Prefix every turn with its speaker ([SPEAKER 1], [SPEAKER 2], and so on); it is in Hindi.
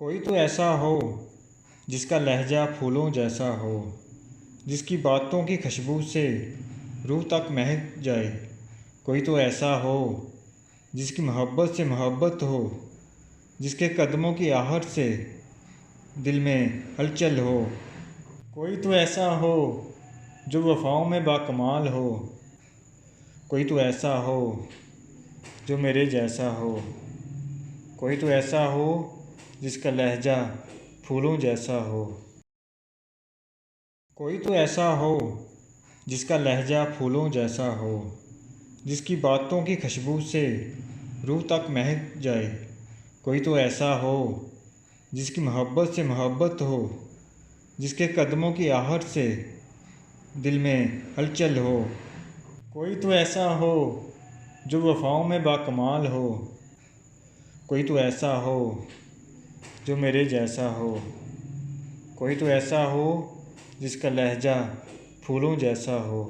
[SPEAKER 1] कोई तो ऐसा हो जिसका लहजा फूलों जैसा हो, जिसकी बातों की खुशबू से रूह तक महक जाए। कोई तो ऐसा हो जिसकी मोहब्बत से मोहब्बत हो, जिसके कदमों की आहट से दिल में हलचल हो। कोई तो ऐसा हो जो वफ़ाओं में बाकमाल हो। कोई तो ऐसा हो जो मेरे जैसा हो। कोई तो ऐसा हो जिसका लहजा फूलों जैसा हो। कोई तो ऐसा हो जिसका लहजा फूलों जैसा हो, जिसकी बातों की खुशबू से रूह तक महक जाए। कोई तो ऐसा हो जिसकी मोहब्बत से मोहब्बत हो, जिसके कदमों की आहट से दिल में हलचल हो। कोई तो ऐसा हो जो वफ़ाओं में बाकमाल हो। कोई तो ऐसा हो जो मेरे जैसा हो। कोई तो ऐसा हो जिसका लहजा फूलों जैसा हो।